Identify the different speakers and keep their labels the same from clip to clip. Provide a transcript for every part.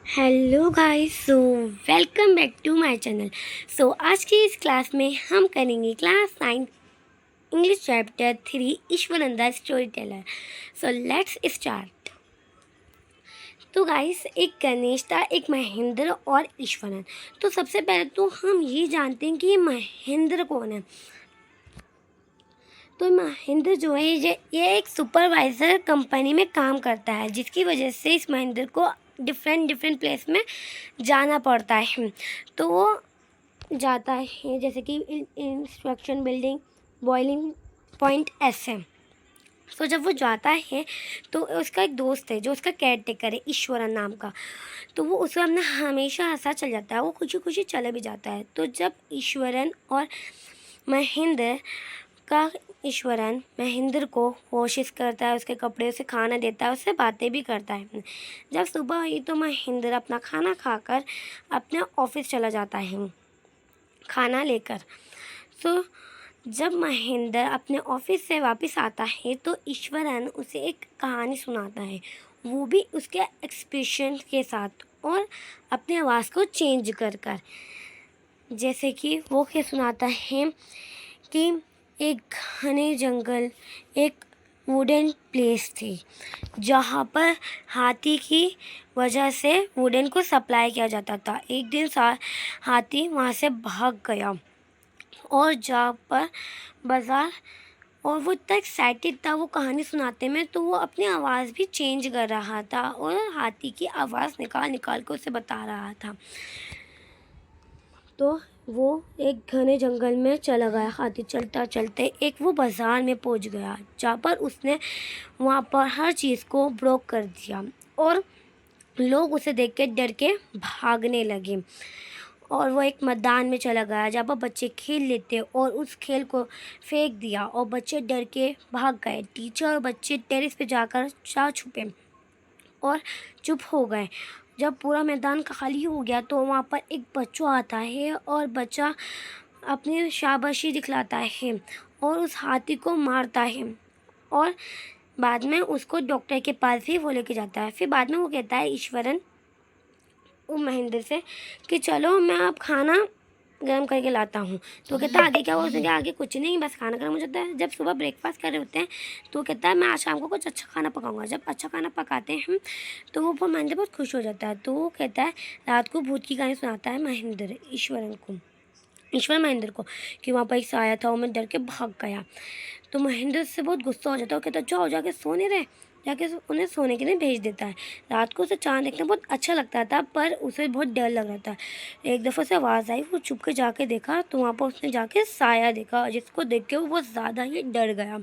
Speaker 1: Hello guys, so welcome back to my channel. So आज की इस क्लास में हम करेंगे class 9 English chapter 3 Iswaran the storyteller. So let's start. तो गाइस, एक गणेश था, एक महेंद्र और ईश्वरन। तो सबसे पहले तो हम ये जानते हैं कि ये महेंद्र कौन है। तो महेंद्र जो है ये एक सुपरवाइज़र कंपनी में काम करता है, जिसकी वजह से इस महेंद्र को डिफरेंट प्लेस में जाना पड़ता है। तो वो जाता है जैसे कि इंस्ट्रक्शन बिल्डिंग, बॉइलिंग पॉइंट, ऐसे। तो जब वो जाता है तो उसका एक दोस्त है जो उसका केयर टेकर है, ईश्वरन नाम का। तो वो उसे अपना हमेशा हंसा चल जाता है, वो खुशी खुशी चले भी जाता है। तो जब ईश्वरन और महेंद्र का ईश्वरन महेंद्र को कोशिश करता है, उसके कपड़े, उसे खाना देता है, उससे बातें भी करता है। जब सुबह हुई तो महेंद्र अपना खाना खाकर अपने ऑफिस चला जाता है खाना लेकर। तो जब महेंद्र अपने ऑफिस से वापस आता है तो ईश्वरन उसे एक कहानी सुनाता है, वो भी उसके एक्सप्रेशन के साथ और अपनी आवाज़ को चेंज कर कर। जैसे कि वो क्या सुनाता है कि एक घने जंगल, एक वुडन प्लेस थी जहाँ पर हाथी की वजह से वुडन को सप्लाई किया जाता था। एक दिन हाथी वहाँ से भाग गया और जहाँ पर बाज़ार, और वो इतना एक्साइटेड था वो कहानी सुनाते में, तो वो अपनी आवाज़ भी चेंज कर रहा था और हाथी की आवाज़ निकाल निकाल कर उसे बता रहा था। तो वो एक घने जंगल में चला गया। हाथी चलता चलते एक वो बाज़ार में पहुंच गया, जहाँ पर उसने वहाँ पर हर चीज़ को ब्रोक कर दिया और लोग उसे देख के डर के भागने लगे। और वो एक मैदान में चला गया जहाँ पर बच्चे खेल लेते, और उस खेल को फेंक दिया और बच्चे डर के भाग गए। टीचर और बच्चे टेरेस पे जाकर जा छुपे और चुप हो गए। जब पूरा मैदान खाली हो गया तो वहाँ पर एक बच्चा आता है और बच्चा अपनी शाबाशी दिखलाता है और उस हाथी को मारता है, और बाद में उसको डॉक्टर के पास भी वो लेके जाता है। फिर बाद में वो कहता है ईश्वरन वो महेंद्र से कि चलो मैं अब खाना गर्म करके लाता हूँ। तो कहता है आगे क्या हुआ? उसने कहा आगे कुछ नहीं, बस खाना गर्म हो जाता है। जब सुबह ब्रेकफास्ट कर रहे होते हैं तो कहता है मैं आज शाम को कुछ अच्छा खाना पकाऊंगा। जब अच्छा खाना पकाते हैं हम तो वो महेंद्र बहुत खुश हो जाता है। तो वो कहता है, रात को भूत की कहानी सुनाता है महेंद्र महेंद्र को कि वहाँ पर एक साया था, वो मैं डर के भाग गया। तो महेंद्र से बहुत गुस्सा हो जाता है, वो कहता है जाओ जाके सो नहीं रहे, जाके उन्हें सोने के लिए भेज देता है। रात को उसे चाँद देखना बहुत अच्छा लगता था, पर उसे बहुत डर लग रहा था। एक दफ़ा से आवाज़ आई, वो चुप के जाके देखा तो वहाँ पर उसने जाके साया देखा, जिसको देख के वो बहुत ज़्यादा ही डर गया।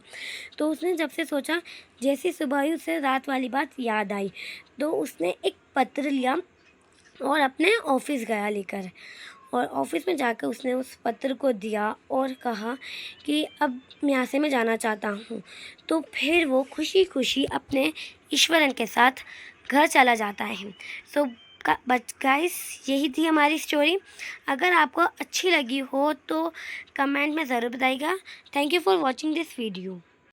Speaker 1: तो उसने जब से सोचा, जैसी सुबह हुई उसे रात वाली बात याद आई। तो उसने एक पत्र लिया और अपने ऑफिस गया लेकर, और ऑफिस में जाकर उसने उस पत्र को दिया और कहा कि अब यहाँ से मैं जाना चाहता हूँ। तो फिर वो खुशी खुशी अपने ईश्वरन के साथ घर चला जाता है। सो गाइस, यही थी हमारी स्टोरी। अगर आपको अच्छी लगी हो तो कमेंट में ज़रूर बताइएगा। Thank you for watching this video.